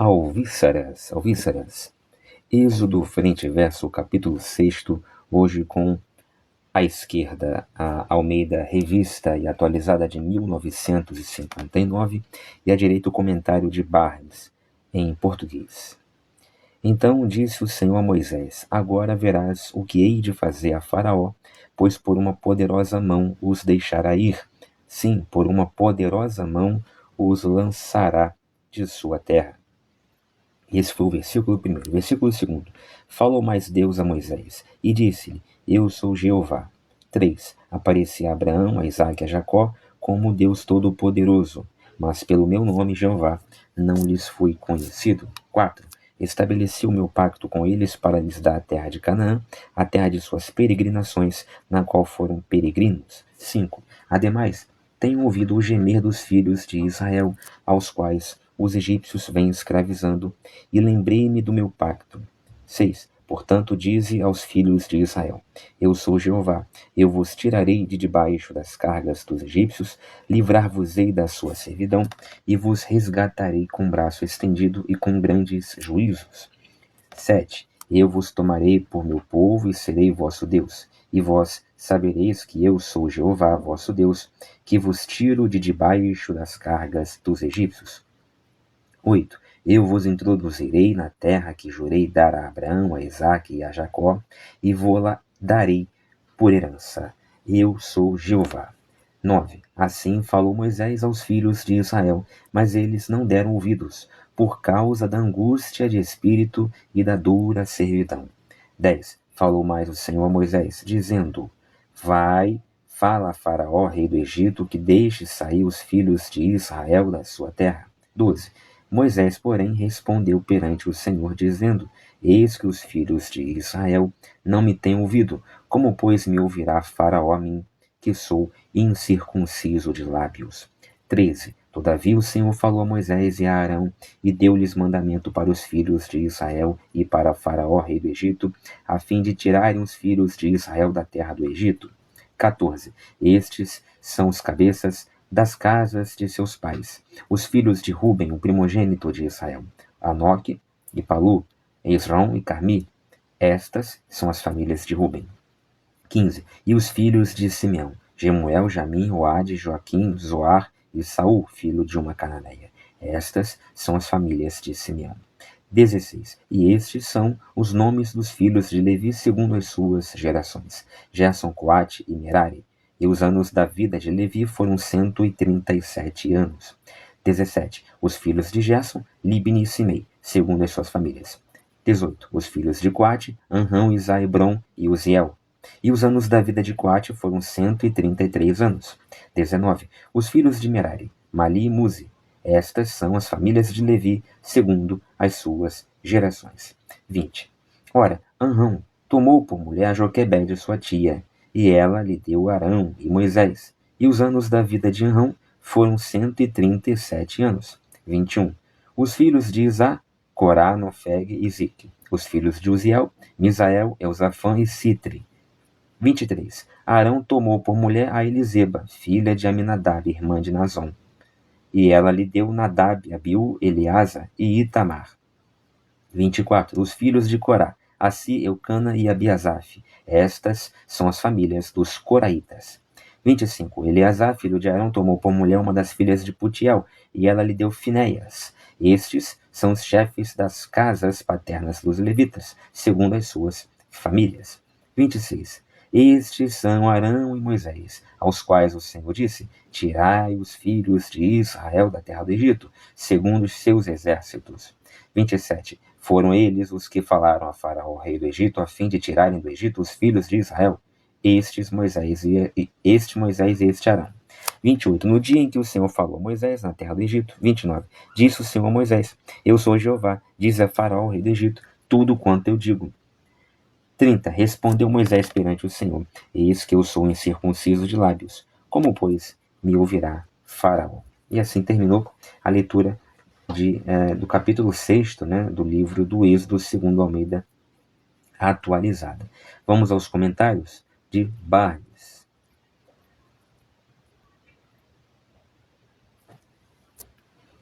Alvíceras. Êxodo frente verso, capítulo 6, hoje com à esquerda a Almeida Revista e Atualizada de 1959 e à direita o comentário de Barnes, em português. Então disse o Senhor a Moisés: Agora verás o que hei de fazer a Faraó, pois por uma poderosa mão os deixará ir. Sim, por uma poderosa mão os lançará de sua terra. Esse foi o versículo 1. Versículo 2. Falou mais Deus a Moisés, e disse-lhe: Eu sou Jeová. 3. Apareci a Abraão, a Isaque e a Jacó como Deus Todo-Poderoso, mas pelo meu nome, Jeová, não lhes fui conhecido. 4. Estabeleci o meu pacto com eles para lhes dar a terra de Canaã, a terra de suas peregrinações, na qual foram peregrinos. 5. Ademais, tenho ouvido o gemer dos filhos de Israel, aos quais os egípcios vêm escravizando, e lembrei-me do meu pacto. 6. Portanto, dize aos filhos de Israel: Eu sou Jeová, eu vos tirarei de debaixo das cargas dos egípcios, livrar-vos-ei da sua servidão, e vos resgatarei com braço estendido e com grandes juízos. 7. Eu vos tomarei por meu povo e serei vosso Deus, e vós sabereis que eu sou Jeová, vosso Deus, que vos tiro de debaixo das cargas dos egípcios. 8. Eu vos introduzirei na terra que jurei dar a Abraão, a Isaque e a Jacó, e vô-la darei por herança. Eu sou Jeová. 9. Assim falou Moisés aos filhos de Israel, mas eles não deram ouvidos, por causa da angústia de espírito e da dura servidão. 10. Falou mais o Senhor a Moisés, dizendo: Vai, fala a Faraó, rei do Egito, que deixe sair os filhos de Israel da sua terra. 12. Moisés, porém, respondeu perante o Senhor, dizendo: Eis que os filhos de Israel não me têm ouvido. Como, pois, me ouvirá Faraó a mim, que sou incircunciso de lábios? 13. Todavia o Senhor falou a Moisés e a Arão, e deu-lhes mandamento para os filhos de Israel e para Faraó, rei do Egito, a fim de tirarem os filhos de Israel da terra do Egito. 14. Estes são os cabeças das casas de seus pais, os filhos de Ruben, o primogênito de Israel: Anoque e Palu, Esrom e Carmi. Estas são as famílias de Ruben. 15. E os filhos de Simeão: Jemuel, Jamim, Oade, Joaquim, Zoar e Saul, filho de uma cananeia. Estas são as famílias de Simeão. 16. E estes são os nomes dos filhos de Levi segundo as suas gerações: Gerson, Coate e Merari. E os anos da vida de Levi foram 137 anos. 17. Os filhos de Gerson, Libni e Simei, segundo as suas famílias. 18. Os filhos de Coate, Anrão, Isá, Hebron e Uziel. E os anos da vida de Coate foram 133 anos. 19. Os filhos de Merari, Mali e Muzi. Estas são as famílias de Levi, segundo as suas gerações. 20. Ora, Anrão tomou por mulher Joquebede, sua tia, e ela lhe deu Arão e Moisés. E os anos da vida de Anrão foram 137 anos. 21. Os filhos de Isá, Corá, Nofeg e Zique. Os filhos de Uziel, Misael, Elzafã e Citri. 23. Arão tomou por mulher a Eliseba, filha de Aminadab, irmã de Nazon. E ela lhe deu Nadab, Abiú, Eleasa e Itamar. 24. Os filhos de Corá, Assi, Eucana e Abiasaf. Estas são as famílias dos coraitas. 25. Eleazar, filho de Arão, tomou por mulher uma das filhas de Putiel, e ela lhe deu Finéias. Estes são os chefes das casas paternas dos levitas, segundo as suas famílias. 26. Estes são Arão e Moisés, aos quais o Senhor disse: Tirai os filhos de Israel da terra do Egito, segundo os seus exércitos. 27. Foram eles os que falaram a Faraó, rei do Egito, a fim de tirarem do Egito os filhos de Israel. Este Moisés e este Arão. 28. No dia em que o Senhor falou a Moisés na terra do Egito. 29. Disse o Senhor a Moisés: Eu sou Jeová, diz a Faraó, rei do Egito, tudo quanto eu digo. 30. Respondeu Moisés perante o Senhor: Eis que eu sou incircunciso de lábios. Como, pois, me ouvirá Faraó? E assim terminou a leitura do capítulo 6, do livro do Êxodo, segundo Almeida Atualizada. Vamos aos comentários de Barnes.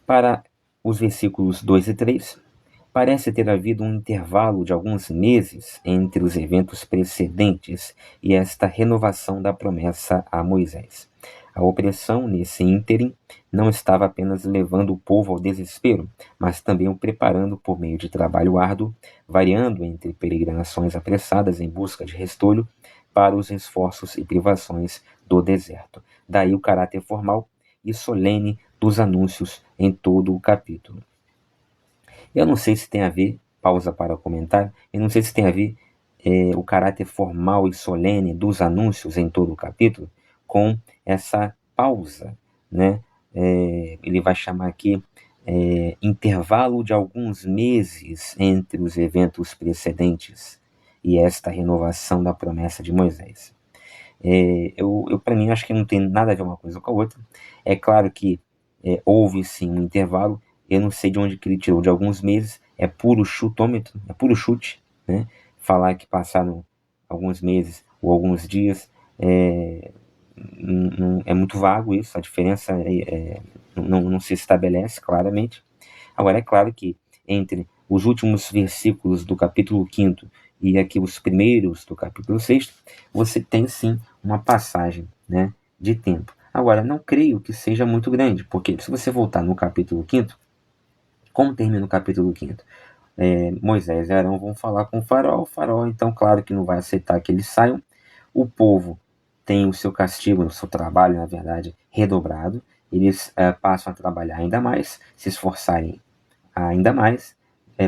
Para os versículos 2 e 3, parece ter havido um intervalo de alguns meses entre os eventos precedentes e esta renovação da promessa a Moisés. A opressão, nesse ínterim, não estava apenas levando o povo ao desespero, mas também o preparando por meio de trabalho árduo, variando entre peregrinações apressadas em busca de restolho para os esforços e privações do deserto. Daí o caráter formal e solene dos anúncios em todo o capítulo. Eu não sei se tem a ver, pausa para o comentário, eu não sei se tem a ver o caráter formal e solene dos anúncios em todo o capítulo com essa pausa, né? Ele vai chamar aqui intervalo de alguns meses entre os eventos precedentes e esta renovação da promessa de Moisés. Para mim, acho que não tem nada a ver uma coisa com a outra. É claro que houve sim um intervalo. Eu não sei de onde que ele tirou, de alguns meses. É puro chutômetro, é puro chute, né? Falar que passaram alguns meses ou alguns dias é muito vago isso. A diferença não se estabelece claramente. Agora, é claro que entre os últimos versículos do capítulo 5 e aqui os primeiros do capítulo 6, você tem sim uma passagem, né, de tempo. Agora, não creio que seja muito grande, porque se você voltar no capítulo 5, como termina o capítulo 5? Moisés e Arão vão falar com o faraó então, claro que não vai aceitar que eles saiam. O povo tem o seu castigo, o seu trabalho, na verdade, redobrado. Eles passam a trabalhar ainda mais, se esforçarem ainda mais,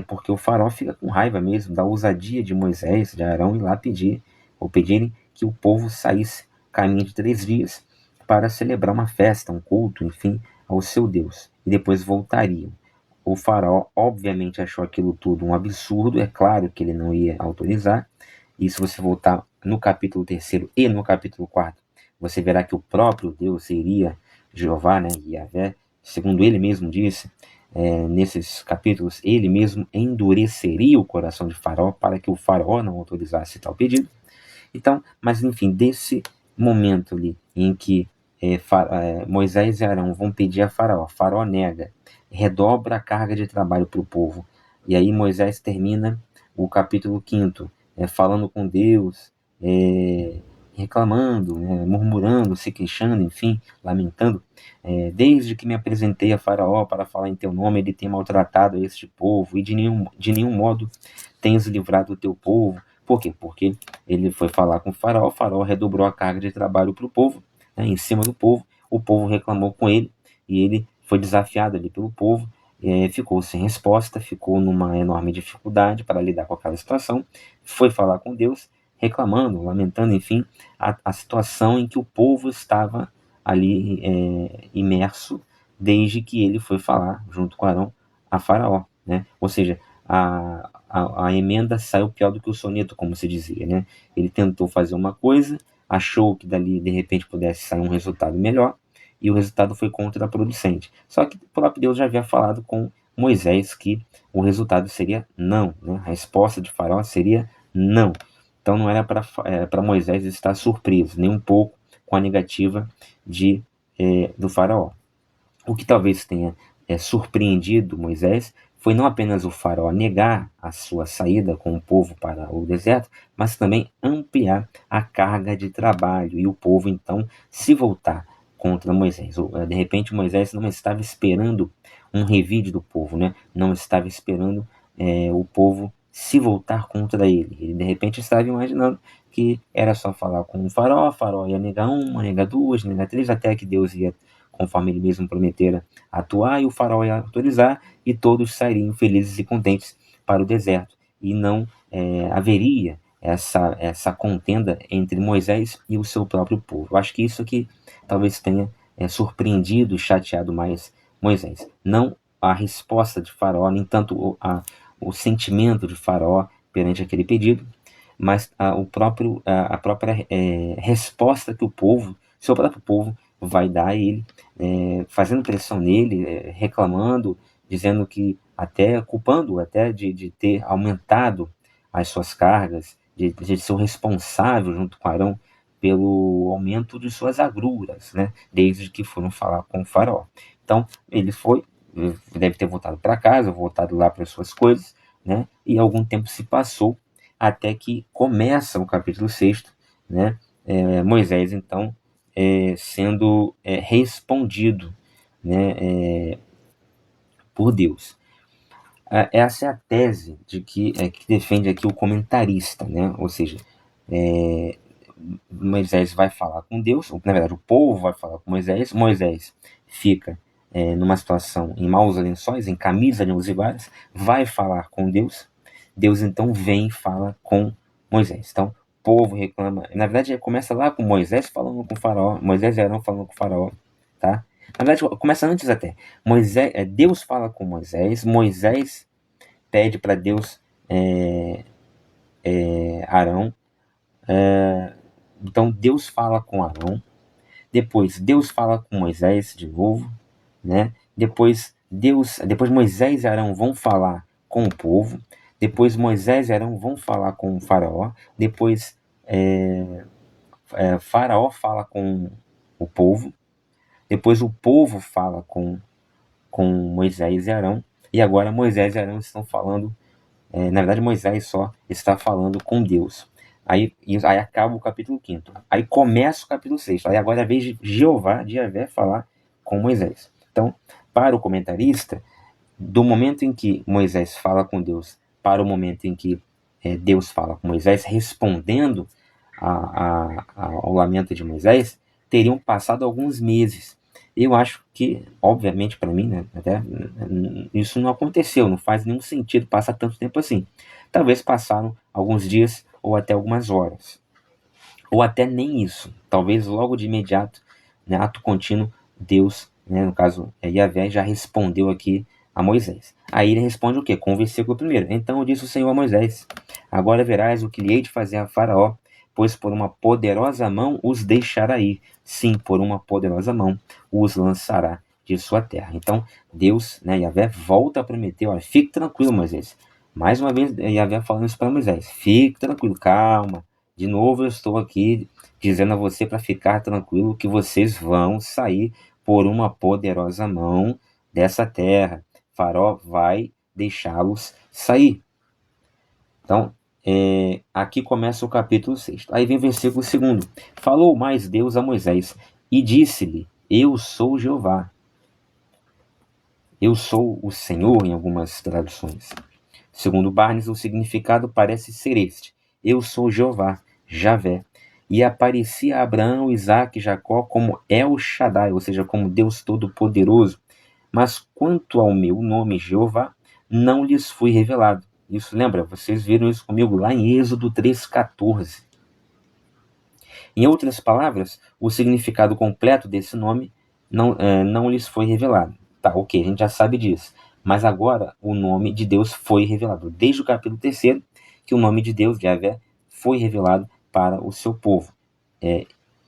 porque o faraó fica com raiva mesmo da ousadia de Moisés, de Arão, ir lá pedirem que o povo saísse caminho de 3 dias para celebrar uma festa, um culto, enfim, ao seu Deus, e depois voltariam. O faraó, obviamente, achou aquilo tudo um absurdo, é claro que ele não ia autorizar, e se você voltar no capítulo 3 e no capítulo 4, você verá que o próprio Deus seria Jeová, né, Yahvé, segundo ele mesmo disse, nesses capítulos, ele mesmo endureceria o coração de Faraó para que o Faraó não autorizasse tal pedido. Então, mas enfim, desse momento ali em que Moisés e Arão vão pedir a Faraó nega, redobra a carga de trabalho para o povo. E aí Moisés termina o capítulo 5 falando com Deus, reclamando, murmurando, se queixando, enfim, lamentando. Desde que me apresentei a Faraó para falar em teu nome, ele tem maltratado este povo e de nenhum modo tens livrado o teu povo. Por quê? Porque ele foi falar com o faraó redobrou a carga de trabalho para o povo, em cima do povo, o povo reclamou com ele e ele foi desafiado ali pelo povo, ficou sem resposta, ficou numa enorme dificuldade para lidar com aquela situação, foi falar com Deus, reclamando, lamentando, enfim, a situação em que o povo estava ali imerso desde que ele foi falar junto com Arão a Faraó, né? Ou seja, a emenda saiu pior do que o soneto, como se dizia, né? Ele tentou fazer uma coisa, achou que dali de repente pudesse sair um resultado melhor, e o resultado foi contraproducente. Só que o próprio Deus já havia falado com Moisés que o resultado seria não, né? A resposta de Faraó seria não. Então não era para Moisés estar surpreso, nem um pouco com a negativa do Faraó. O que talvez tenha surpreendido Moisés foi não apenas o faraó negar a sua saída com o povo para o deserto, mas também ampliar a carga de trabalho e o povo então se voltar contra Moisés. De repente Moisés não estava esperando um revide do povo, né? Não estava esperando o povo se voltar contra ele. Ele de repente estava imaginando que era só falar com o faraó ia negar uma, negar duas, negar três, até que Deus ia, conforme ele mesmo prometera, atuar, e o faraó ia autorizar, e todos sairiam felizes e contentes para o deserto. E não haveria essa contenda entre Moisés e o seu próprio povo. Eu acho que isso que talvez tenha surpreendido e chateado mais Moisés. Não a resposta de Faraó, nem tanto o sentimento de Faraó perante aquele pedido, mas a própria resposta que seu próprio povo, vai dar a ele, fazendo pressão nele, reclamando, dizendo que até culpando até de ter aumentado as suas cargas, de ser o responsável junto com Arão pelo aumento de suas agruras, né, desde que foram falar com o faraó. Então ele foi, deve ter voltado para casa, voltado lá para as suas coisas, né? E algum tempo se passou até que começa o capítulo 6, né? Moisés, então, sendo respondido, né, por Deus. Essa é a tese que defende aqui o comentarista, né? Ou seja, Moisés vai falar com Deus, ou, na verdade, o povo vai falar com Moisés, Moisés fica numa situação em maus lençóis, em camisa de 11 varas, vai falar com Deus, Deus então vem e fala com Moisés. Então, o povo reclama, na verdade, começa lá com Moisés falando com o faraó, Moisés e Arão falando com o faraó, tá? Na verdade, começa antes até. Deus fala com Moisés, Moisés pede para Deus Arão, então Deus fala com Arão, depois Deus fala com Moisés de novo, né? Depois Moisés e Arão vão falar com o povo, depois Moisés e Arão vão falar com o faraó, depois faraó fala com o povo, depois o povo fala com Moisés e Arão, e agora Moisés e Arão estão falando, na verdade Moisés só está falando com Deus. Aí acaba o capítulo 5. Aí começa o capítulo 6. Aí agora é a vez de Jeová, de Yahvé, falar com Moisés. Então, para o comentarista, do momento em que Moisés fala com Deus para o momento em que Deus fala com Moisés, respondendo ao lamento de Moisés, teriam passado alguns meses. Eu acho que, obviamente, para mim, né, até, isso não aconteceu, não faz nenhum sentido passar tanto tempo assim. Talvez passaram alguns dias ou até algumas horas. Ou até nem isso. Talvez logo de imediato, né, ato contínuo, Deus, né, no caso Yahvé, já respondeu aqui a Moisés. Aí ele responde o quê? Com o versículo 1. Então disse o Senhor a Moisés: agora verás o que lhe hei de fazer a Faraó, pois por uma poderosa mão os deixará ir. Sim, por uma poderosa mão os lançará de sua terra. Então Deus, né, Yahvé, volta a prometer: olha, fique tranquilo, Moisés. Mais uma vez Yahvé falando isso para Moisés: fique tranquilo, calma. De novo eu estou aqui dizendo a você para ficar tranquilo que vocês vão sair por uma poderosa mão dessa terra. Faraó vai deixá-los sair. Então, aqui começa o capítulo 6. Aí vem o versículo 2. Falou mais Deus a Moisés e disse-lhe: eu sou Jeová. Eu sou o Senhor, em algumas traduções. Segundo Barnes, o significado parece ser este: eu sou Jeová, Javé. E aparecia a Abraão, Isaque e Jacó como El Shaddai, ou seja, como Deus Todo-Poderoso. Mas quanto ao meu nome, Jeová, não lhes fui revelado. Isso, lembra? Vocês viram isso comigo lá em Êxodo 3,14. Em outras palavras, o significado completo desse nome não lhes foi revelado. Tá, ok, a gente já sabe disso. Mas agora o nome de Deus foi revelado. Desde o capítulo 3, que o nome de Deus, Yahvé, foi revelado para o seu povo.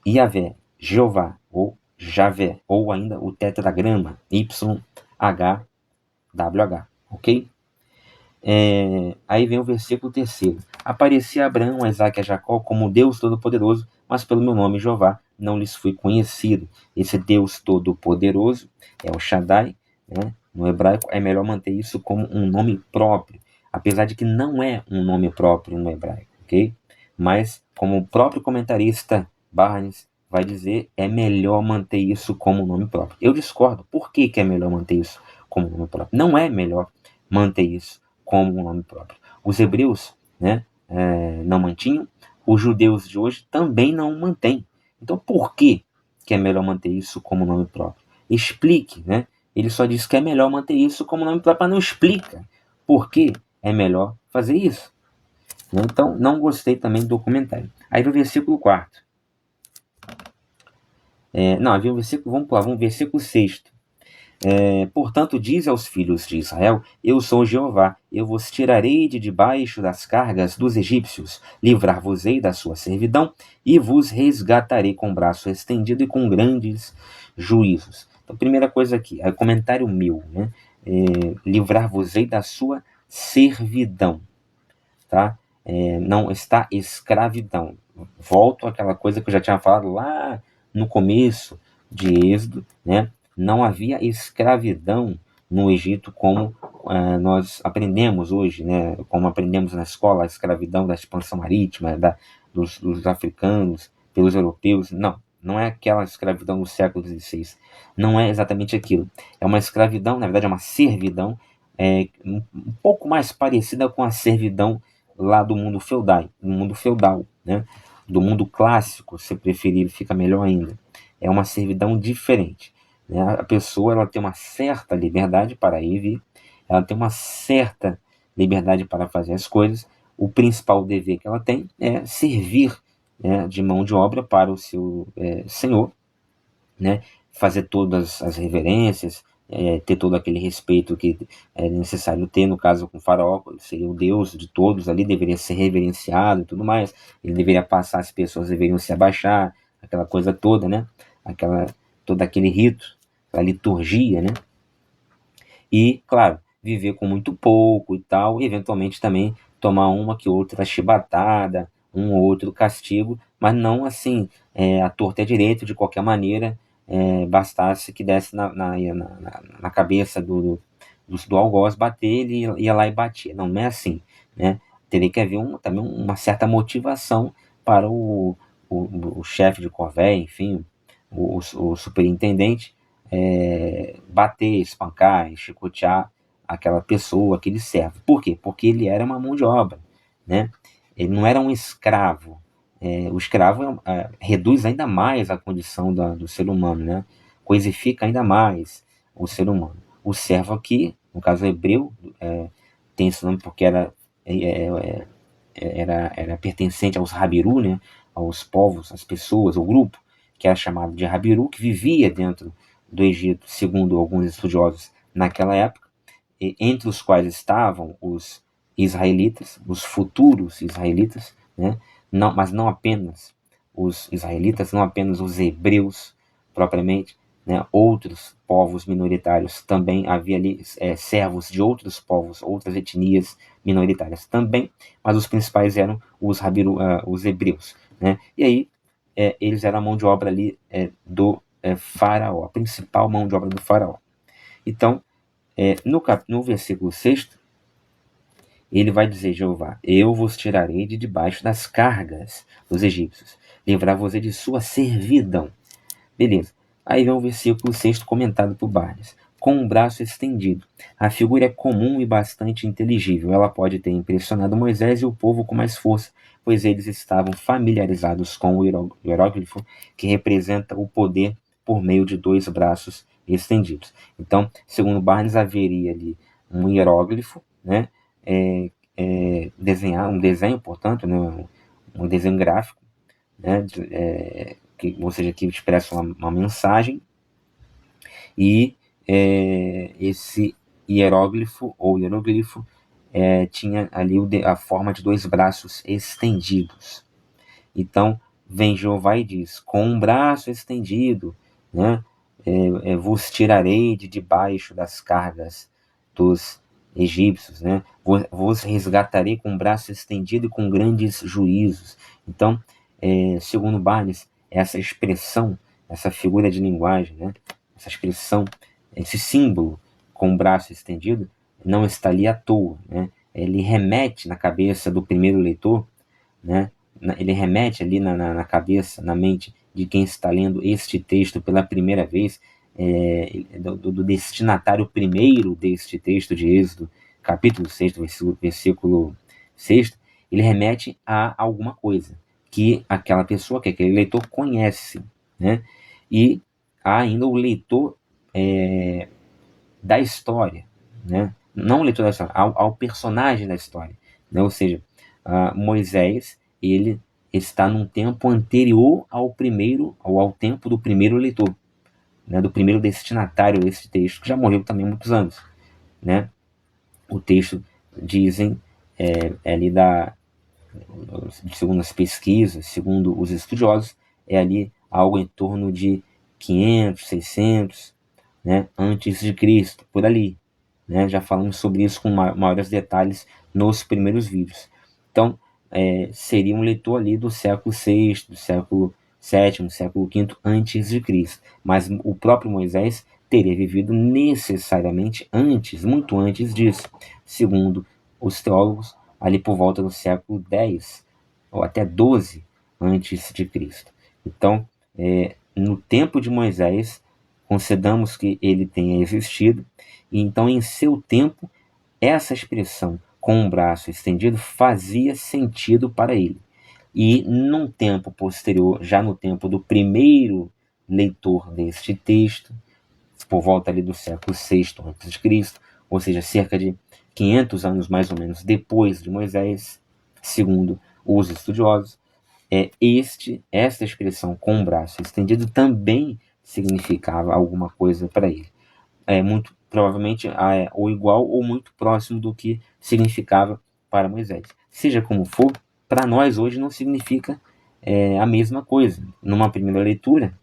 Yahvé, Jeová, ou Javé, ou ainda o tetragrama, YHWH, ok? Aí vem o versículo 3. Aparecia a Abraão, a Isaque e a Jacó como Deus Todo-Poderoso, mas pelo meu nome Jeová não lhes fui conhecido. Esse Deus Todo-Poderoso é o Shaddai, né? No hebraico é melhor manter isso como um nome próprio, apesar de que não é um nome próprio no hebraico, ok? Mas, como o próprio comentarista Barnes vai dizer, é melhor manter isso como um nome próprio. Eu discordo. Por que é melhor manter isso como um nome próprio? Não é melhor manter isso como um nome próprio. Os hebreus, né, não mantinham, os judeus de hoje também não mantêm. Então, por que é melhor manter isso como nome próprio? Explique, né? Ele só diz que é melhor manter isso como nome próprio, mas não explica por que é melhor fazer isso. Então, não gostei também do comentário. Aí vem o versículo 4. Havia um versículo, vamos pular, versículo 6. Portanto, diz aos filhos de Israel: eu sou Jeová, eu vos tirarei de debaixo das cargas dos egípcios, livrar-vos-ei da sua servidão e vos resgatarei com braço estendido e com grandes juízos. Então, primeira coisa aqui, é comentário meu, né? Livrar-vos-ei da sua servidão, tá? Não está escravidão. Volto àquela coisa que eu já tinha falado lá no começo de Êxodo, né? Não havia escravidão no Egito como nós aprendemos hoje, né, como aprendemos na escola, a escravidão da expansão marítima, dos africanos pelos europeus. Não, não é aquela escravidão do século XVI. Não é exatamente aquilo. É uma escravidão, na verdade é uma servidão, um pouco mais parecida com a servidão lá do mundo feudal, né? Do mundo clássico, se preferir, fica melhor ainda. É uma servidão diferente, né? A pessoa ela tem uma certa liberdade para ir e vir, ela tem uma certa liberdade para fazer as coisas. O principal dever que ela tem é servir, né, de mão de obra para o seu senhor, né? Fazer todas as reverências, ter todo aquele respeito que é necessário ter, no caso com o faraó, seria o deus de todos ali, deveria ser reverenciado e tudo mais, ele deveria passar, as pessoas deveriam se abaixar, aquela coisa toda, né? Todo aquele rito, aquela liturgia, né? E, claro, viver com muito pouco e tal, e eventualmente também tomar uma que outra chibatada, um ou outro castigo, mas não assim, à torta e à direita, de qualquer maneira, bastasse que desse na cabeça do algoz bater, ele ia lá e batia. Não, não é assim, né? Teria que haver também uma certa motivação para o chefe de corvéia, enfim, o superintendente, bater, espancar, chicotear aquela pessoa, aquele servo. Por quê? Porque ele era uma mão de obra, né? Ele não era um escravo. O escravo reduz ainda mais a condição do ser humano, né? Coisifica ainda mais o ser humano. O servo aqui, no caso hebreu, tem esse nome porque era pertencente aos Habiru, né? Aos povos, às pessoas, o grupo, que era chamado de Habiru, que vivia dentro do Egito, segundo alguns estudiosos naquela época, entre os quais estavam os israelitas, os futuros israelitas, né? Não, mas não apenas os israelitas, não apenas os hebreus propriamente, né? Outros povos minoritários também, havia ali servos de outros povos, outras etnias minoritárias também, mas os principais eram os hebreus, né? E aí eles eram a mão de obra ali do faraó, a principal mão de obra do faraó. Então, no versículo 6, ele vai dizer: Jeová, eu vos tirarei de debaixo das cargas dos egípcios, livrar-vos de sua servidão. Beleza. Aí vem o versículo 6 comentado por Barnes. Com um braço estendido. A figura é comum e bastante inteligível. Ela pode ter impressionado Moisés e o povo com mais força, pois eles estavam familiarizados com o hieróglifo, que representa o poder por meio de dois braços estendidos. Então, segundo Barnes, haveria ali um hieróglifo, né? Desenhar um desenho, portanto, né? Um desenho gráfico, né? Ou seja, que expressa uma mensagem, e esse hieróglifo ou hieroglifo tinha ali a forma de dois braços estendidos. Então, vem Jeová e diz: com um braço estendido, né, vos tirarei de debaixo das cargas dos egípcios, né, vos resgatarei com um braço estendido e com grandes juízos. Então, segundo Barnes, essa expressão, essa figura de linguagem, né, essa expressão, esse símbolo com o braço estendido, não está ali à toa, né? Ele remete na cabeça do primeiro leitor, né? Ele remete ali na cabeça, na mente de quem está lendo este texto pela primeira vez, do destinatário primeiro deste texto de Êxodo, capítulo 6, versículo 6, ele remete a alguma coisa que aquela pessoa, que aquele leitor conhece, né? E há ainda o leitor da história, né? Não o leitor da história, ao personagem da história, né? Ou seja, Moisés, ele está num tempo anterior ao tempo do primeiro leitor, né? Do primeiro destinatário desse texto, que já morreu também há muitos anos, né? O texto, dizem, ali segundo as pesquisas, segundo os estudiosos, é ali algo em torno de 500, 600, né, antes de Cristo, por ali, né? Já falamos sobre isso com maiores detalhes nos primeiros vídeos. Então, seria um leitor ali do século VI, do século VII, século V antes de Cristo. Mas o próprio Moisés teria vivido necessariamente antes, muito antes disso, segundo os teólogos, ali por volta do século X ou até XII antes de Cristo. Então, no tempo de Moisés, concedamos que ele tenha existido, e então em seu tempo, essa expressão com o braço estendido fazia sentido para ele. E num tempo posterior, já no tempo do primeiro leitor deste texto, por volta ali do século VI a.C., ou seja, cerca de 500 anos mais ou menos depois de Moisés, segundo os estudiosos, esta expressão com o braço estendido também significava alguma coisa para ele. Muito provavelmente ou igual ou muito próximo do que significava para Moisés. Seja como for, para nós hoje não significa a mesma coisa. Numa primeira leitura,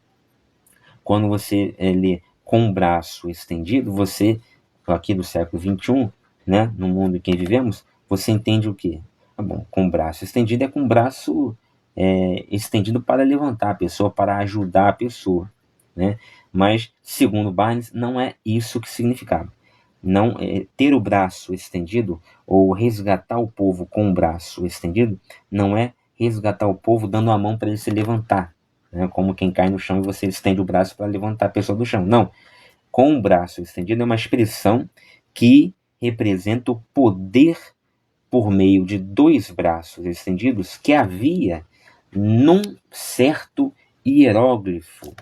quando você lê com o braço estendido, você, aqui do século XXI, né, no mundo em que vivemos, você entende o quê? Bom, com o braço estendido é com o braço estendido para levantar a pessoa, para ajudar a pessoa, né? Mas, segundo Barnes, não é isso que significava. Não, ter o braço estendido ou resgatar o povo com o braço estendido não é resgatar o povo dando a mão para ele se levantar, né? Como quem cai no chão e você estende o braço para levantar a pessoa do chão. Não. Com o braço estendido é uma expressão que representa o poder por meio de dois braços estendidos que havia num certo hieróglifo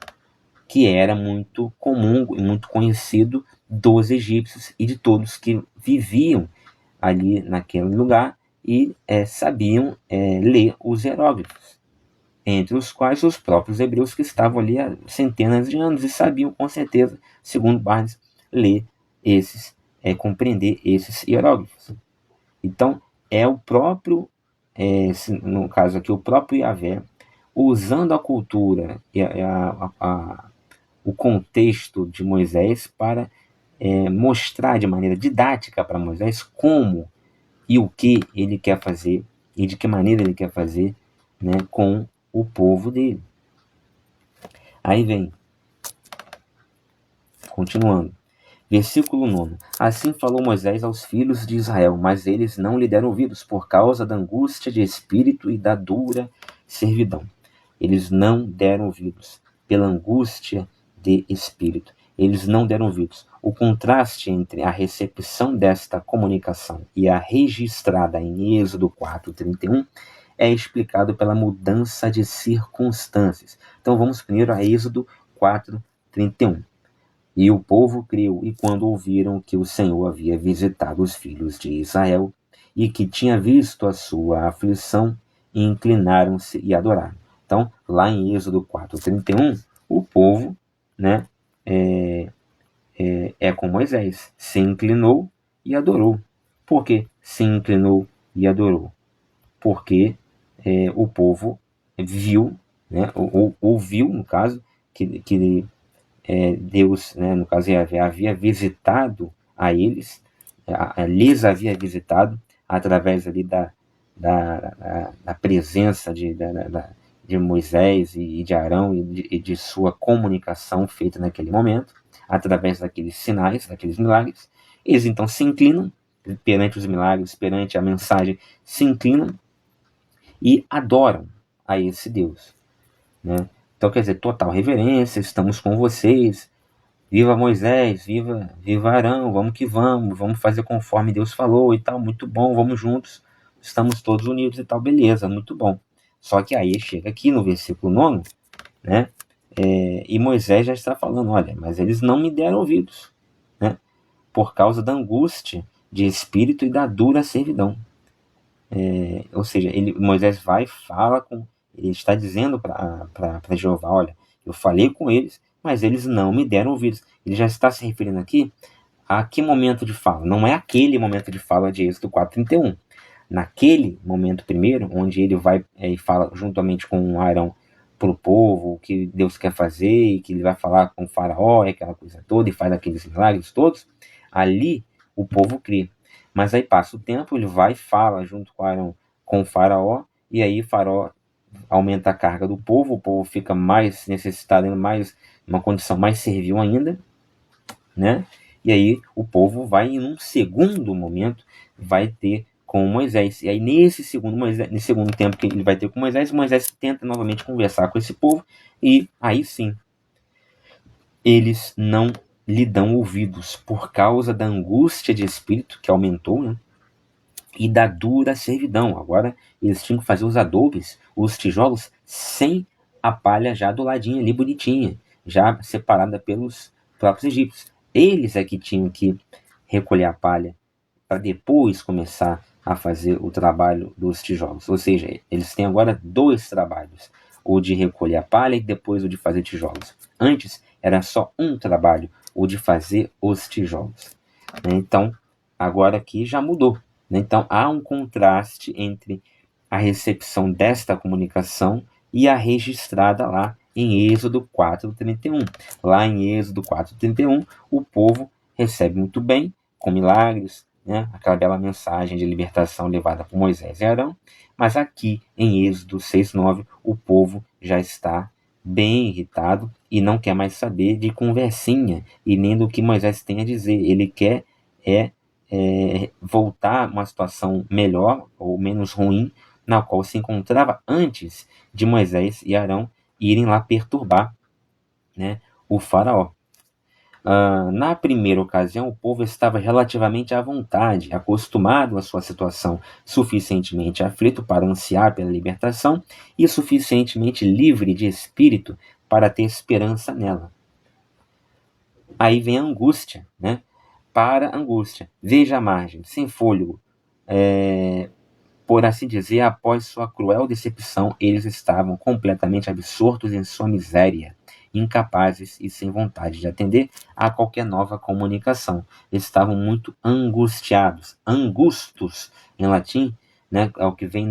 que era muito comum e muito conhecido dos egípcios e de todos que viviam ali naquele lugar e sabiam ler os hieróglifos, entre os quais os próprios hebreus que estavam ali há centenas de anos e sabiam com certeza, segundo Barnes, ler esses, compreender esses hieróglifos. Então, é o próprio, no caso aqui, o próprio Yahvé, usando a cultura e o contexto de Moisés para mostrar de maneira didática para Moisés como e o que ele quer fazer e de que maneira ele quer fazer, né, com o povo dele. Aí vem, continuando, versículo 9. Assim falou Moisés aos filhos de Israel, mas eles não lhe deram ouvidos por causa da angústia de espírito e da dura servidão. Eles não deram ouvidos pela angústia de espírito. Eles não deram ouvidos. O contraste entre a recepção desta comunicação e a registrada em Êxodo 4:31 é explicado pela mudança de circunstâncias. Então vamos primeiro a Êxodo 4:31. E o povo creu, e quando ouviram que o Senhor havia visitado os filhos de Israel e que tinha visto a sua aflição, inclinaram-se e adoraram. Então, lá em Êxodo 4:31, o povo, né, com Moisés, se inclinou e adorou. Por que se inclinou e adorou? Porque o povo viu, né, ou ouviu, no caso, que Deus, né, no caso Yahvé, havia visitado a eles, lhes havia visitado através ali da presença de Moisés e de Arão e de sua comunicação feita naquele momento, através daqueles sinais, daqueles milagres. Eles então se inclinam perante os milagres, perante a mensagem, se inclinam e adoram a esse Deus, né? Então, quer dizer, total reverência, estamos com vocês, viva Moisés, viva Arão, vamos que vamos fazer conforme Deus falou e tal, muito bom, vamos juntos, estamos todos unidos e tal, beleza, muito bom. Só que aí chega aqui no versículo 9, né, e Moisés já está falando, olha, mas eles não me deram ouvidos, né, por causa da angústia de espírito e da dura servidão. Ou seja, Moisés vai e fala ele está dizendo para Jeová, olha, eu falei com eles, mas eles não me deram ouvidos. Ele já está se referindo aqui a que momento de fala? Não é aquele momento de fala de Êxodo 4:31. Naquele momento primeiro, onde ele vai e fala juntamente com Arão para o povo o que Deus quer fazer, e que ele vai falar com o faraó, aquela coisa toda, e faz aqueles milagres todos, ali o povo crê. Mas aí passa o tempo, ele vai e fala junto com Arão, com o faraó, e aí o faraó aumenta a carga do povo, o povo fica mais necessitado, mais uma condição mais servil ainda, né? E aí o povo vai, em um segundo momento, vai ter com Moisés. E aí nesse segundo tempo que ele vai ter com Moisés, Moisés tenta novamente conversar com esse povo, e aí sim, eles não lhe dão ouvidos por causa da angústia de espírito que aumentou, né? E da dura servidão. Agora eles tinham que fazer os adobes, os tijolos, sem a palha já do ladinho ali, bonitinha, já separada pelos próprios egípcios. Eles é que tinham que recolher a palha para depois começar a fazer o trabalho dos tijolos. Ou seja, eles têm agora dois trabalhos: o de recolher a palha e depois o de fazer tijolos. Antes era só um trabalho, o de fazer os tijolos. Então, agora aqui já mudou. Então, há um contraste entre a recepção desta comunicação e a registrada lá em Êxodo 4:31. Lá em Êxodo 4:31, o povo recebe muito bem, com milagres, né? Aquela bela mensagem de libertação levada por Moisés e Arão. Mas aqui em Êxodo 6:9, o povo já está bem irritado e não quer mais saber de conversinha e nem do que Moisés tem a dizer. Ele quer voltar a uma situação melhor ou menos ruim na qual se encontrava antes de Moisés e Arão irem lá perturbar, né, o faraó. Na primeira ocasião, o povo estava relativamente à vontade, acostumado à sua situação, suficientemente aflito para ansiar pela libertação e suficientemente livre de espírito para ter esperança nela. Aí vem a angústia, né? Para a angústia. Veja a margem, sem fôlego. Por assim dizer, após sua cruel decepção, eles estavam completamente absortos em sua miséria, incapazes e sem vontade de atender a qualquer nova comunicação. Eles estavam muito angustiados. Angustus, em latim, né, é o que vem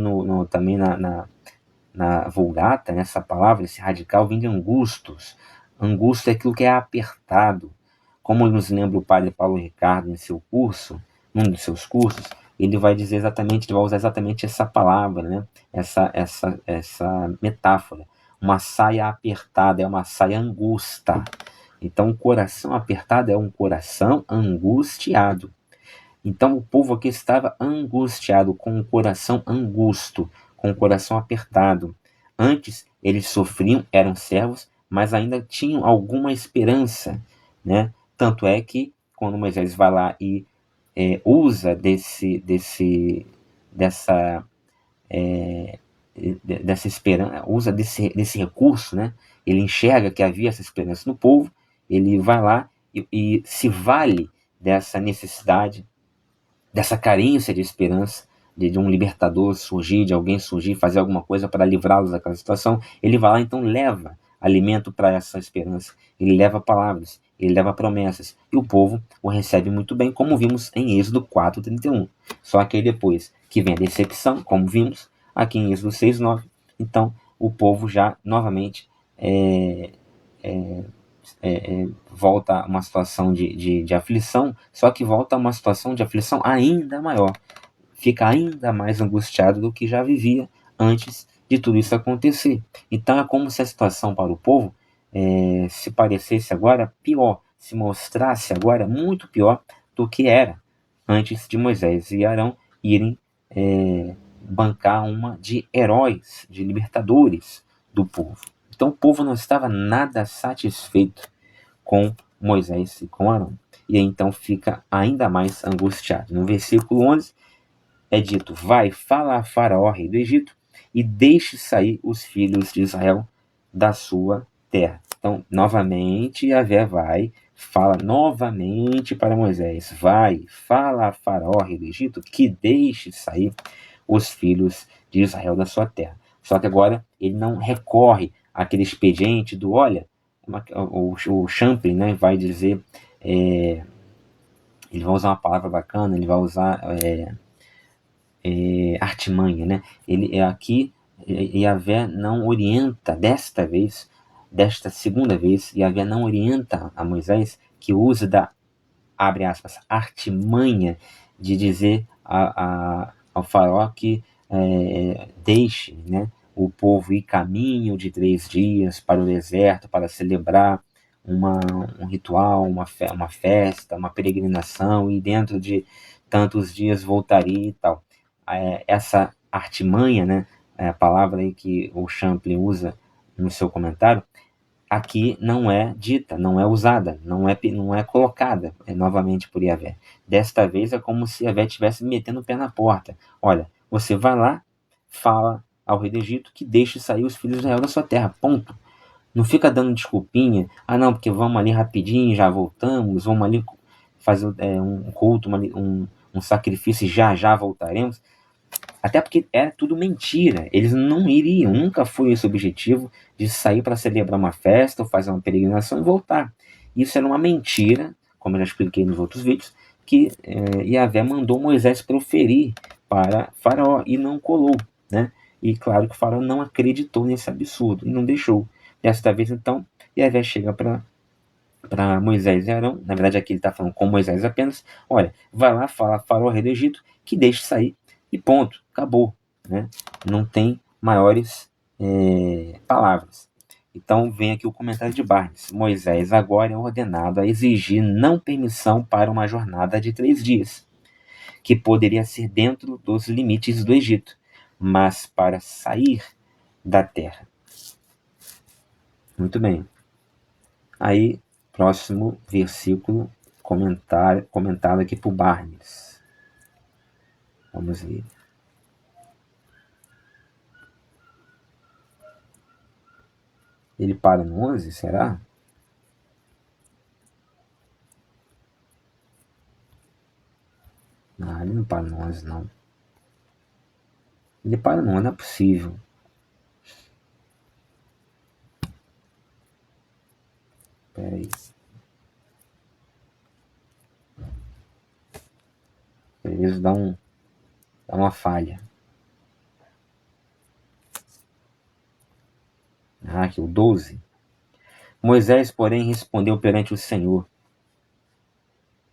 também na Vulgata, né, essa palavra, esse radical, vem de angustus. Angusto é aquilo que é apertado. Como nos lembra o padre Paulo Ricardo em seu curso, num dos seus cursos, ele vai dizer exatamente, ele vai usar exatamente essa palavra, né? Essa metáfora. Uma saia apertada é uma saia angusta. Então, o coração apertado é um coração angustiado. Então, o povo aqui estava angustiado, com o coração angusto, com o coração apertado. Antes, eles sofriam, eram servos, mas ainda tinham alguma esperança, né? Tanto é que, quando Moisés vai lá e usa dessa esperança, usa desse recurso, né? Ele enxerga que havia essa esperança no povo, ele vai lá e se vale dessa necessidade, dessa carência de esperança, de um libertador surgir, de alguém surgir, fazer alguma coisa para livrá-los daquela situação. Ele vai lá, então leva alimento para essa esperança, ele leva palavras, ele leva promessas, e o povo o recebe muito bem, como vimos em Êxodo 4:31. Só que aí depois que vem a decepção, como vimos aqui em Êxodo 6:9, então o povo já novamente volta a uma situação de aflição, só que volta a uma situação de aflição ainda maior, fica ainda mais angustiado do que já vivia antes de tudo isso acontecer. Então é como se a situação para o povo se parecesse agora pior, se mostrasse agora muito pior do que era antes de Moisés e Arão irem bancar uma de heróis, de libertadores do povo. Então o povo não estava nada satisfeito com Moisés e com Arão. E aí, então fica ainda mais angustiado. No versículo 11 é dito: vai, fala a Faraó, rei do Egito, e deixe sair os filhos de Israel da sua terra. Então, novamente, Yahvé vai, fala novamente para Moisés: vai, fala a Faraó, rei do Egito, que deixe sair os filhos de Israel da sua terra. Só que agora ele não recorre àquele expediente do: olha, o Champlin, né, vai dizer, ele vai usar uma palavra bacana, ele vai usar artimanha, né? Ele aqui, Yahvé não orienta desta segunda vez, Yahvé não orienta a Moisés que use da, abre aspas, artimanha de dizer ao faraó que deixe, né, o povo ir caminho de 3 dias para o deserto para celebrar um ritual, uma festa, uma peregrinação, e dentro de tantos dias voltaria e tal. Essa artimanha, né, a palavra aí que o Champlin usa no seu comentário, aqui não é dita, não é usada, não é colocada novamente por Yahvé. Desta vez é como se Yahvé estivesse metendo o pé na porta. Olha, você vai lá, fala ao rei do Egito que deixe sair os filhos de Israel da sua terra, ponto. Não fica dando desculpinha, não, porque vamos ali rapidinho, já voltamos, vamos ali fazer um culto, um sacrifício e já voltaremos. Até porque é tudo mentira. Eles não iriam, nunca foi esse o objetivo de sair para celebrar uma festa ou fazer uma peregrinação e voltar. Isso era uma mentira, como eu já expliquei nos outros vídeos, que Yahvé mandou Moisés proferir para Faraó e não colou, né? E claro que o Faraó não acreditou nesse absurdo e não deixou. Desta vez, então, Yahvé chega para Moisés e Arão, na verdade aqui ele está falando com Moisés apenas, olha, vai lá, fala Faraó, rei do Egito, que deixe sair, e ponto, acabou, né? Não tem maiores palavras. Então vem aqui o comentário de Barnes. Moisés agora é ordenado a exigir não permissão para uma jornada de 3 dias, que poderia ser dentro dos limites do Egito, mas para sair da terra. Muito bem. Aí, próximo versículo comentado aqui por Barnes. Vamos ver. Ele para no 11, será? Não, ele não para no 11, não. Ele para no 11, não é possível. Espera aí. Beleza, dá uma falha. Aqui o 12. Moisés, porém, respondeu perante o Senhor,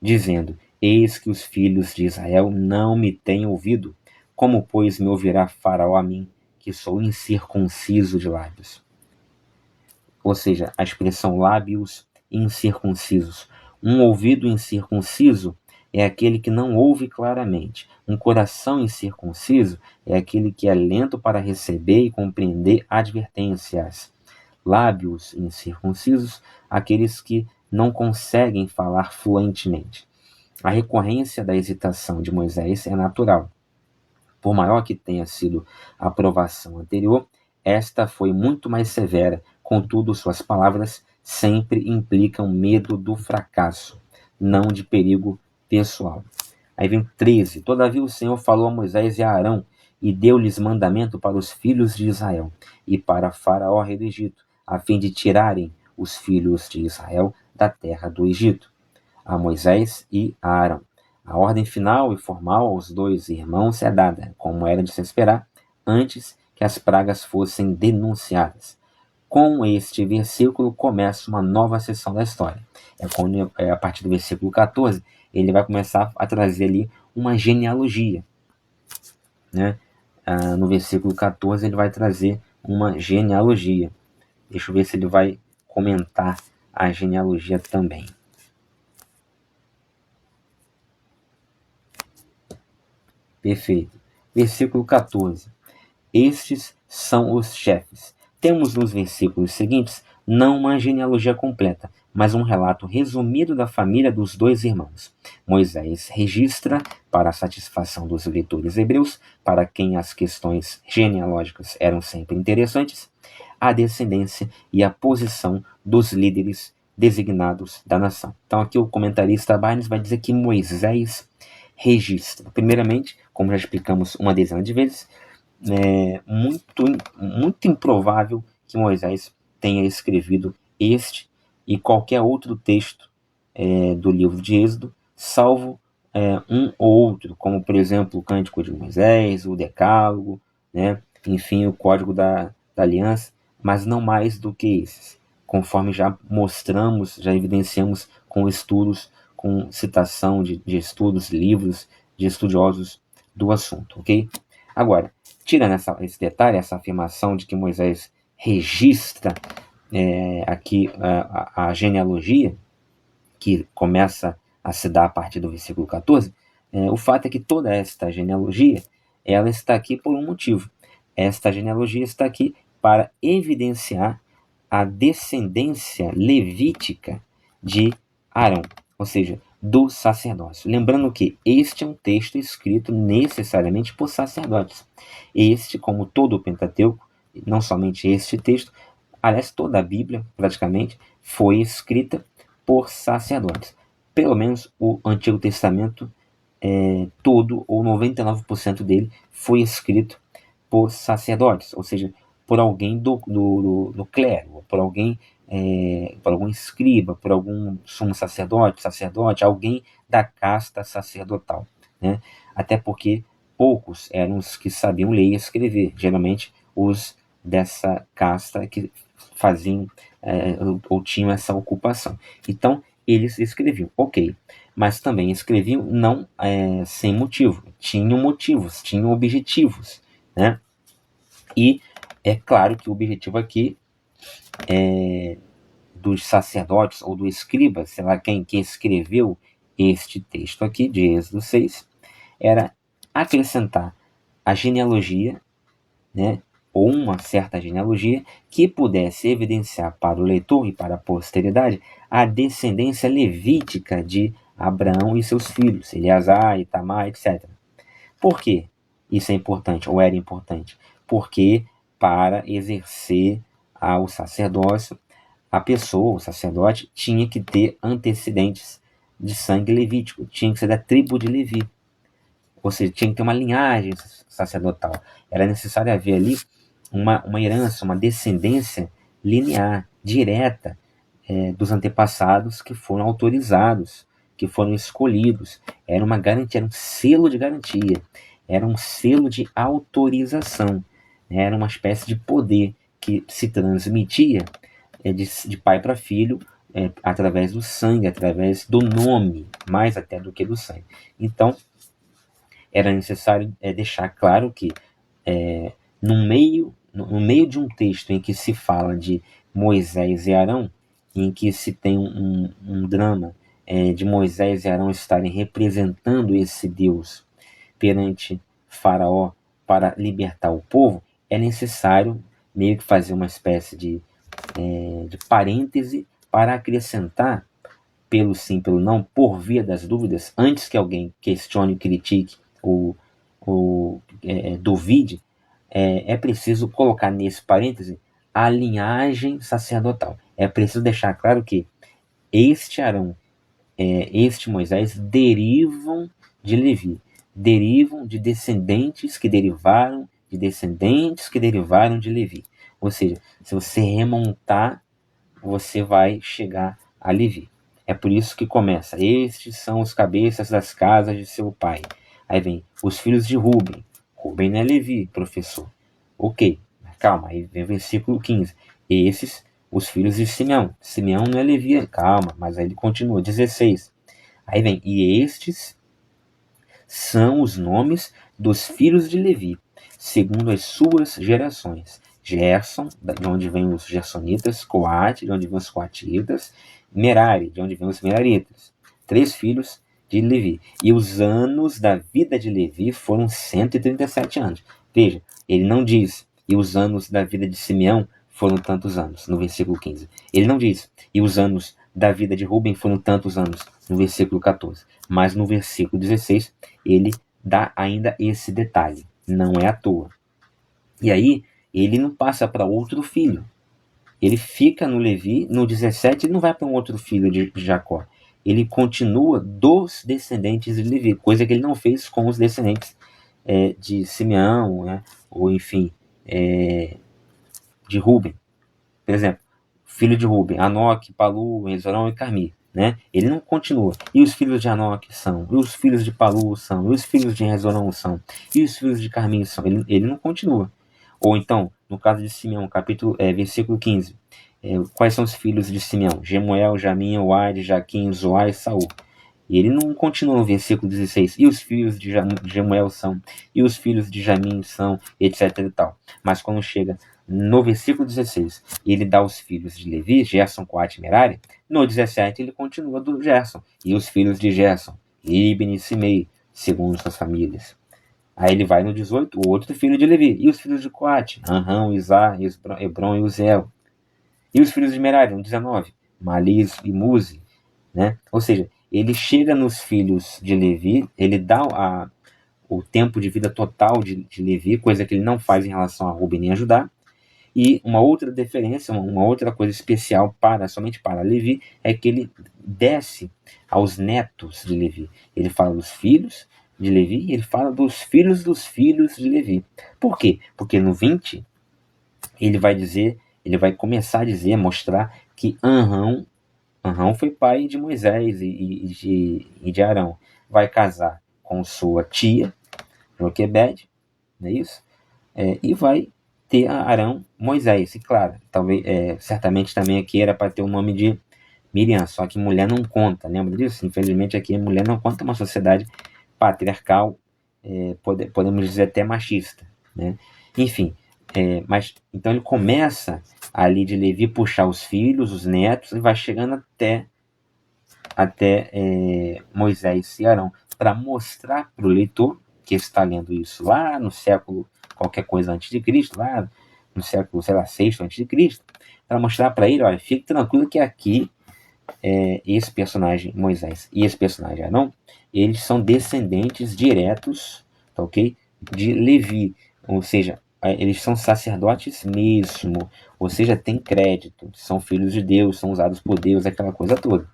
dizendo: Eis que os filhos de Israel não me têm ouvido. Como, pois, me ouvirá Faraó a mim, que sou incircunciso de lábios? Ou seja, a expressão lábios incircuncisos. Um ouvido incircunciso é aquele que não ouve claramente. Um coração incircunciso é aquele que é lento para receber e compreender advertências. Lábios incircuncisos, aqueles que não conseguem falar fluentemente. A recorrência da hesitação de Moisés é natural. Por maior que tenha sido a aprovação anterior, esta foi muito mais severa. Contudo, suas palavras sempre implicam medo do fracasso, não de perigo pessoal. Aí vem 13. Todavia o Senhor falou a Moisés e a Arão e deu-lhes mandamento para os filhos de Israel e para Faraó, rei do Egito, a fim de tirarem os filhos de Israel da terra do Egito. A Moisés e a Arão. A ordem final e formal aos 2 irmãos é dada, como era de se esperar, antes que as pragas fossem denunciadas. Com este versículo começa uma nova seção da história. A partir do versículo 14, ele vai começar a trazer ali uma genealogia, né? No versículo 14 ele vai trazer uma genealogia. Deixa eu ver se ele vai comentar a genealogia também. Perfeito. Versículo 14. Estes são os chefes. Temos nos versículos seguintes não uma genealogia completa, mas um relato resumido da família dos 2 irmãos. Moisés registra, para a satisfação dos leitores hebreus, para quem as questões genealógicas eram sempre interessantes, a descendência e a posição dos líderes designados da nação. Então aqui o comentarista Barnes vai dizer que Moisés registra. Primeiramente, como já explicamos uma dezena de vezes, é muito improvável que Moisés tenha escrevido este e qualquer outro texto do livro de Êxodo, salvo um ou outro, como por exemplo o Cântico de Moisés, o Decálogo, né? Enfim, o Código da Aliança, mas não mais do que esses, conforme já mostramos, já evidenciamos com estudos, com citação de estudos, livros de estudiosos do assunto, ok? Agora, tirando esse detalhe, essa afirmação de que Moisés registra aqui a genealogia, que começa a se dar a partir do versículo 14, o fato é que toda esta genealogia, ela está aqui por um motivo. Esta genealogia está aqui para evidenciar a descendência levítica de Arão, ou seja, do sacerdócio. Lembrando que este é um texto escrito necessariamente por sacerdotes. Este, como todo o Pentateuco, não somente este texto, aliás, toda a Bíblia, praticamente, foi escrita por sacerdotes. Pelo menos o Antigo Testamento todo, ou 99% dele, foi escrito por sacerdotes, ou seja, por alguém do clero, por alguém, por algum escriba, por algum sumo sacerdote, alguém da casta sacerdotal, né? Até porque poucos eram os que sabiam ler e escrever, geralmente os dessa casta que faziam ou tinham essa ocupação. Então, eles escreviam, ok, mas também escreviam não sem motivo, tinham motivos, tinham objetivos, né? E é claro que o objetivo aqui dos sacerdotes ou do escriba, sei lá quem que escreveu este texto aqui de Êxodo 6, era acrescentar a genealogia, né, ou uma certa genealogia que pudesse evidenciar para o leitor e para a posteridade a descendência levítica de Abraão e seus filhos, Eleazar, Itamar, etc. Por quê? Isso é importante, ou era importante? Porque para exercer o sacerdócio, a pessoa, o sacerdote, tinha que ter antecedentes de sangue levítico, tinha que ser da tribo de Levi, ou seja, tinha que ter uma linhagem sacerdotal. Era necessário haver ali uma herança, uma descendência linear, direta, dos antepassados que foram autorizados, que foram escolhidos. Era uma garantia, era um selo de garantia, era um selo de autorização, era uma espécie de poder que se transmitia de pai para filho, através do sangue, através do nome, mais até do que do sangue. Então, era necessário deixar claro que no meio de um texto em que se fala de Moisés e Arão, em que se tem um drama de Moisés e Arão estarem representando esse Deus perante Faraó para libertar o povo, é necessário meio que fazer uma espécie de parêntese para acrescentar, pelo sim, pelo não, por via das dúvidas, antes que alguém questione, critique ou duvide, é preciso colocar nesse parêntese a linhagem sacerdotal. É preciso deixar claro que este Arão, este Moisés derivam de Levi, derivam de descendentes que derivaram de Levi. Ou seja, se você remontar, você vai chegar a Levi. É por isso que começa: estes são os cabeças das casas de seu pai. Aí vem os filhos de Ruben. Ruben não é Levi, professor. Ok, calma, aí vem o versículo 15. Esses, os filhos de Simeão. Simeão não é Levi, calma, mas aí ele continua, 16. Aí vem, e estes são os nomes dos filhos de Levi, segundo as suas gerações. Gerson, de onde vêm os gersonitas, Coate, de onde vêm os coatitas, Merari, de onde vêm os meraritas. 3 filhos de Levi. E os anos da vida de Levi foram 137 anos. Veja, ele não diz, e os anos da vida de Simeão foram tantos anos, no versículo 15. Ele não diz, e os anos da vida de Ruben foram tantos anos, no versículo 14. Mas no versículo 16, ele dá ainda esse detalhe. Não é à toa. E aí, ele não passa para outro filho. Ele fica no Levi, no 17, ele não vai para um outro filho de Jacó. Ele continua dos descendentes de Levi, coisa que ele não fez com os descendentes de Simeão, né? Ou enfim, de Ruben. Por exemplo, filho de Ruben, Anoque, Palu, Hezron e Carmi. Né? Ele não continua. E os filhos de Anoque são, e os filhos de Palu são, e os filhos de Hezron são, e os filhos de Carmi são. Ele não continua. Ou então, no caso de Simeão, versículo 15, quais são os filhos de Simeão? Gemuel, Jamim, Oade, Jaquim, Zoá e Saul. E ele não continua no versículo 16. E os filhos de Gemuel são, e os filhos de Jamim são, etc e tal. Mas quando chega No versículo 16, ele dá os filhos de Levi, Gerson, Coate e Merari. No 17, ele continua do Gerson. E os filhos de Gerson, Libni e Simei, segundo suas famílias. Aí ele vai no 18, o outro filho de Levi. E os filhos de Coate, Anrão, Izar, Hebron e Uziel. E os filhos de Merari, no 19, Malis e Muzi. Né? Ou seja, ele chega nos filhos de Levi, ele dá o tempo de vida total de Levi, coisa que ele não faz em relação a Ruben e a Judá. E uma outra diferença, uma outra coisa especial somente para Levi, é que ele desce aos netos de Levi. Ele fala dos filhos de Levi e ele fala dos filhos de Levi. Por quê? Porque no 20, ele vai começar a dizer, mostrar que Anrão foi pai de Moisés e de Arão. Vai casar com sua tia, Joquebede, não é isso? E vai ter Arão, Moisés, e claro, talvez, certamente também aqui era para ter o nome de Miriam, só que mulher não conta, lembra disso? Infelizmente aqui mulher não conta, uma sociedade patriarcal, podemos dizer até machista, né? Enfim, mas então ele começa ali de Levi puxar os filhos, os netos, e vai chegando até Moisés e Arão, para mostrar para o leitor que está lendo isso lá no século qualquer coisa antes de Cristo, lá no século, sei lá, 6 antes de Cristo, para mostrar para ele, olha, fique tranquilo que aqui esse personagem Moisés e esse personagem Arão, eles são descendentes diretos, tá, ok? De Levi, ou seja, eles são sacerdotes mesmo, ou seja, tem crédito, são filhos de Deus, são usados por Deus, aquela coisa toda.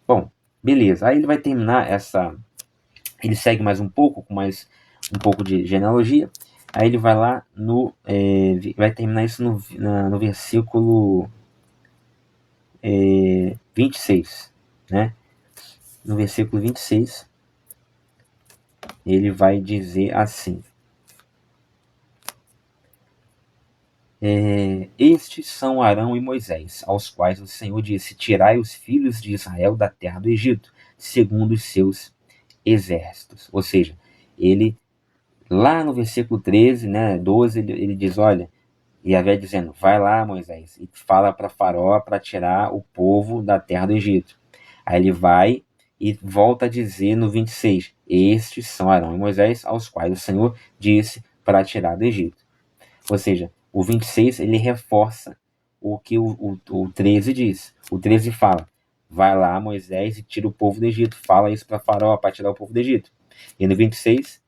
Bom, beleza. Aí ele vai terminar ele segue mais um pouco, com mais um pouco de genealogia. Aí ele vai lá vai terminar isso no versículo 26, né? No versículo 26, ele vai dizer assim: estes são Arão e Moisés, aos quais o Senhor disse: tirai os filhos de Israel da terra do Egito, segundo os seus exércitos. Ou seja, ele lá no versículo 13, né, 12, ele diz, olha, Yahvé dizendo, vai lá, Moisés, e fala para Faraó para tirar o povo da terra do Egito. Aí ele vai e volta a dizer no 26, estes são Arão e Moisés, aos quais o Senhor disse para tirar do Egito. Ou seja, o 26 ele reforça o que o 13 diz. O 13 fala, vai lá, Moisés, e tira o povo do Egito. Fala isso para Faraó, para tirar o povo do Egito. E no 26,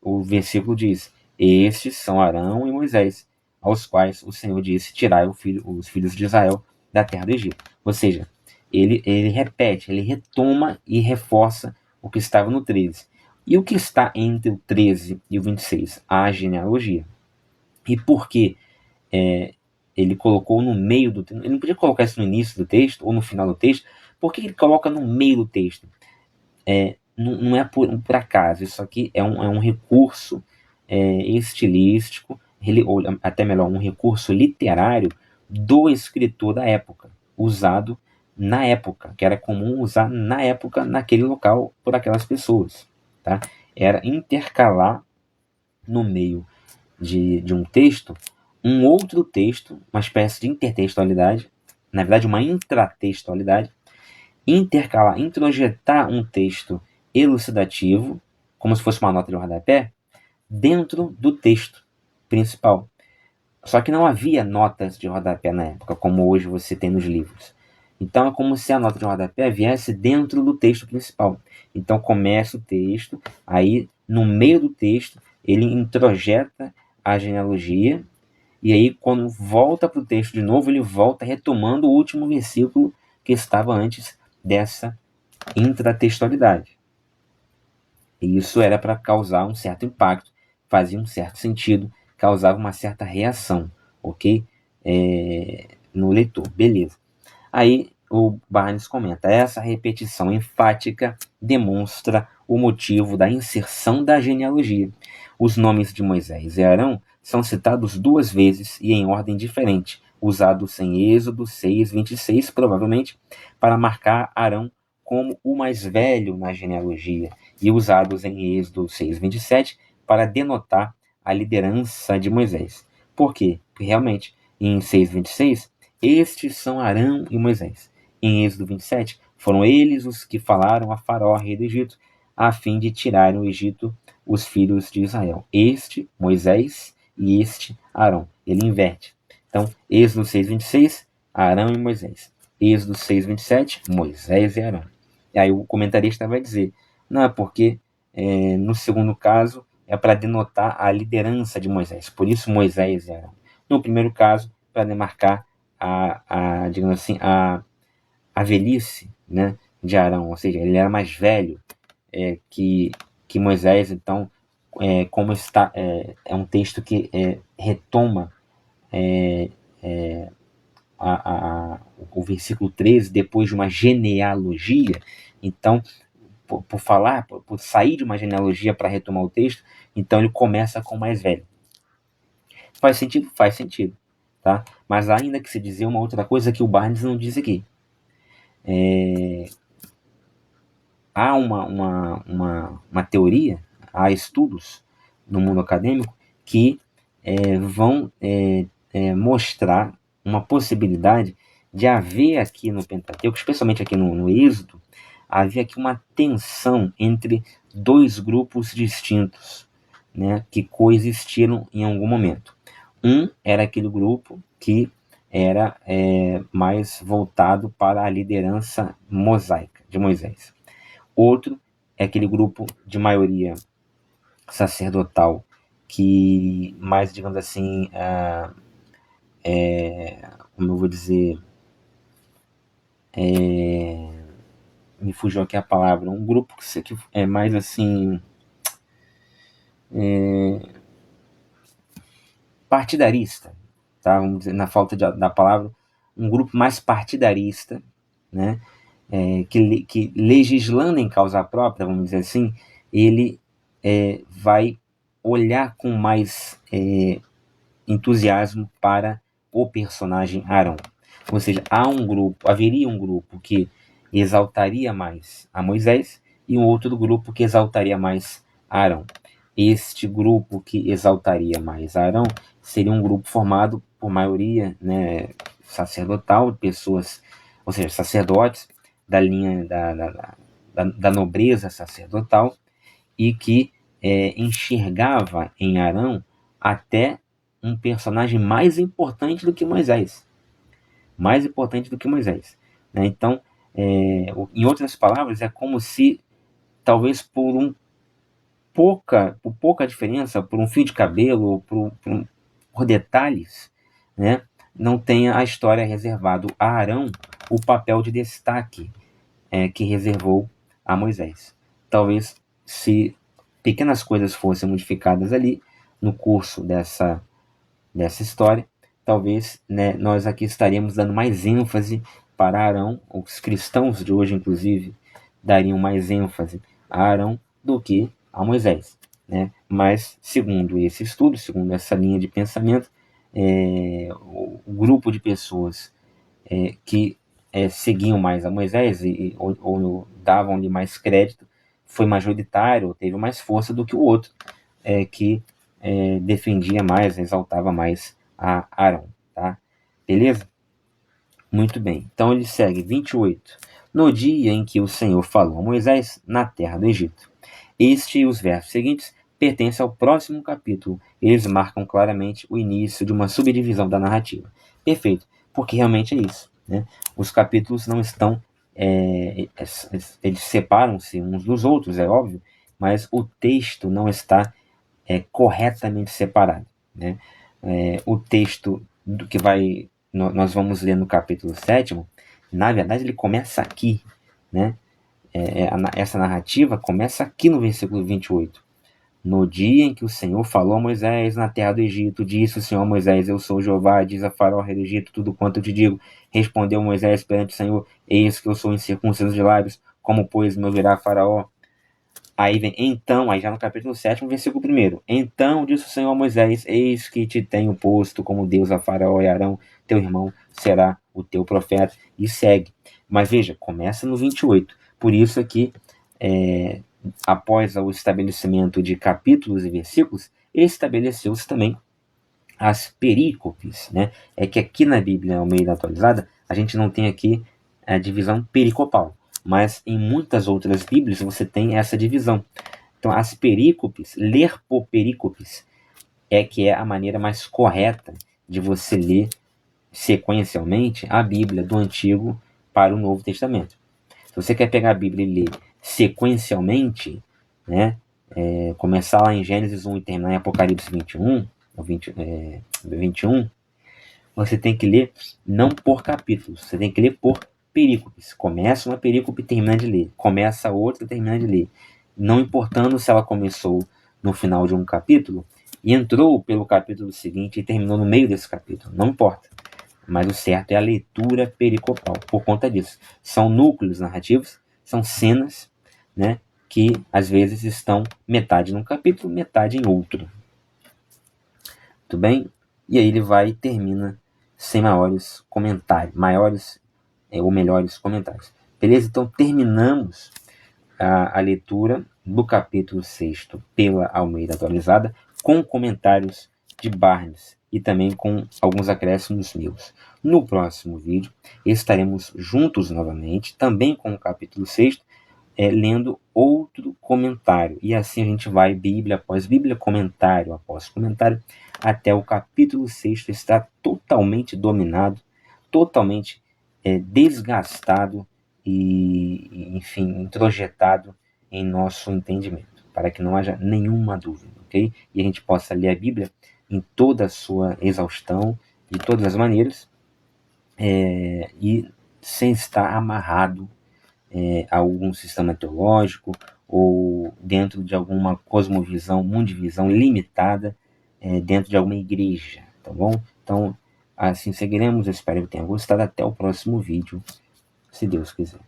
o versículo diz, estes são Arão e Moisés, aos quais o Senhor disse, tirai os filhos de Israel da terra do Egito. Ou seja, ele repete, ele retoma e reforça o que estava no 13. E o que está entre o 13 e o 26? A genealogia. E por que ele colocou no meio do texto? Ele não podia colocar isso no início do texto ou no final do texto. Por que ele coloca no meio do texto? Não é por acaso. Isso aqui é um recurso estilístico, ou até melhor, um recurso literário do escritor da época, usado na época, que era comum usar na época, naquele local, por aquelas pessoas. Tá? Era intercalar no meio de um texto um outro texto, uma espécie de intertextualidade, na verdade uma intratextualidade, intercalar, introjetar um texto elucidativo, como se fosse uma nota de rodapé, dentro do texto principal. Só que não havia notas de rodapé na época, como hoje você tem nos livros. Então é como se a nota de rodapé viesse dentro do texto principal. Então começa o texto, aí no meio do texto ele introjeta a genealogia, e aí quando volta para o texto de novo, ele volta retomando o último versículo que estava antes dessa intratextualidade. E isso era para causar um certo impacto, fazia um certo sentido, causava uma certa reação, ok? No leitor, beleza. Aí o Barnes comenta, essa repetição enfática demonstra o motivo da inserção da genealogia. Os nomes de Moisés e Arão são citados duas vezes e em ordem diferente, usados em Êxodo 6:26, provavelmente, para marcar Arão como o mais velho na genealogia, e usados em Êxodo 6:27 para denotar a liderança de Moisés. Por quê? Porque realmente, em 6:26, estes são Arão e Moisés. Em Êxodo 27, foram eles os que falaram a Faraó, rei do Egito, a fim de tirarem o Egito os filhos de Israel. Este, Moisés, e este, Arão. Ele inverte. Então, Êxodo 6:26, Arão e Moisés. Êxodo 6:27, Moisés e Arão. E aí o comentarista vai dizer, não, é porque no segundo caso é para denotar a liderança de Moisés. Por isso Moisés e Arão. No primeiro caso, para demarcar digamos assim, a velhice, né, de Arão. Ou seja, ele era mais velho que Moisés. Então, como está, é um texto que retoma o versículo 13 depois de uma genealogia. Então, por sair de uma genealogia para retomar o texto, então ele começa com o mais velho. Faz sentido? Faz sentido. Tá? Mas ainda que se dizer uma outra coisa que o Barnes não diz aqui. Há uma teoria, há estudos no mundo acadêmico que vão mostrar uma possibilidade de haver aqui no Pentateuco, especialmente aqui no Êxodo, havia aqui uma tensão entre dois grupos distintos, né, que coexistiram em algum momento. Um era aquele grupo que era mais voltado para a liderança mosaica de Moisés. Outro é aquele grupo de maioria sacerdotal que mais, digamos assim, como eu vou dizer, me fugiu aqui a palavra, um grupo que é mais assim, partidarista, tá? Vamos dizer, na falta da palavra, um grupo mais partidarista, né? Que legislando em causa própria, vamos dizer assim, ele vai olhar com mais entusiasmo para o personagem Arão. Ou seja, haveria um grupo que exaltaria mais a Moisés e um outro grupo que exaltaria mais a Arão. Este grupo que exaltaria mais a Arão seria um grupo formado por maioria, né, sacerdotal, pessoas, ou seja, sacerdotes da linha da nobreza sacerdotal, e que enxergava em Arão até um personagem mais importante do que Moisés. Mais importante do que Moisés. Né? Então, em outras palavras, é como se, talvez por pouca diferença, por um fio de cabelo, ou por detalhes, né, não tenha a história reservado a Arão o papel de destaque que reservou a Moisés. Talvez, se pequenas coisas fossem modificadas ali no curso dessa história, talvez, né, nós aqui estaríamos dando mais ênfase para Arão. Os cristãos de hoje, inclusive, dariam mais ênfase a Arão do que a Moisés. Né? Mas, segundo esse estudo, segundo essa linha de pensamento, o grupo de pessoas que seguiam mais a Moisés ou davam-lhe mais crédito foi majoritário, teve mais força do que o outro, que defendia mais, exaltava mais a Arão. Tá? Beleza? Muito bem. Então ele segue, 28. No dia em que o Senhor falou a Moisés na terra do Egito. Este e os versos seguintes pertencem ao próximo capítulo. Eles marcam claramente o início de uma subdivisão da narrativa. Perfeito, porque realmente é isso. Né? Os capítulos não estão... eles separam-se uns dos outros, é óbvio, mas o texto não está corretamente separado. Né? O texto que nós vamos ler no capítulo 7º, na verdade ele começa aqui. Né? Essa narrativa começa aqui no versículo 28. No dia em que o Senhor falou a Moisés na terra do Egito, disse o Senhor a Moisés: Eu sou Jeová, diz a Faraó, rei do Egito, tudo quanto eu te digo. Respondeu Moisés perante o Senhor: Eis que eu sou incircunciso de lábios, como pois me ouvirá Faraó? Aí vem, então, aí já no capítulo 7, versículo 1. Então disse o Senhor a Moisés: Eis que te tenho posto como Deus a Faraó, e Arão, teu irmão, será o teu profeta. E segue. Mas veja, começa no 28. Por isso aqui, após o estabelecimento de capítulos e versículos, estabeleceu-se também as perícopes, né? É que aqui na Bíblia Almeida Atualizada a gente não tem aqui a divisão pericopal, mas em muitas outras Bíblias você tem essa divisão. Então, as perícopes, ler por perícopes, é que é a maneira mais correta de você ler sequencialmente a Bíblia do Antigo para o Novo Testamento. Se você quer pegar a Bíblia e ler sequencialmente, né, começar lá em Gênesis 1 e terminar em Apocalipse 21, 21, você tem que ler não por capítulos, você tem que ler por perícopes. Começa uma perícope e termina de ler. Começa outra e termina de ler. Não importando se ela começou no final de um capítulo e entrou pelo capítulo seguinte e terminou no meio desse capítulo. Não importa. Mas o certo é a leitura pericopal, por conta disso. São núcleos narrativos, são cenas, né, que às vezes estão metade num capítulo, metade em outro. Muito bem? E aí ele vai e termina sem maiores comentários, ou melhores comentários. Beleza? Então terminamos a leitura do capítulo 6 pela Almeida Atualizada, com comentários de Barnes e também com alguns acréscimos meus. No próximo vídeo estaremos juntos novamente, também com o capítulo 6, lendo outro comentário. E assim a gente vai, Bíblia após Bíblia, comentário após comentário, até o capítulo 6 estar totalmente dominado, totalmente desgastado e, enfim, introjetado em nosso entendimento, para que não haja nenhuma dúvida, ok? E a gente possa ler a Bíblia em toda a sua exaustão, de todas as maneiras, e sem estar amarrado a algum sistema teológico ou dentro de alguma cosmovisão, mundivisão limitada dentro de alguma igreja, tá bom? Então, assim seguiremos. Eu espero que tenha gostado. Até o próximo vídeo, se Deus quiser.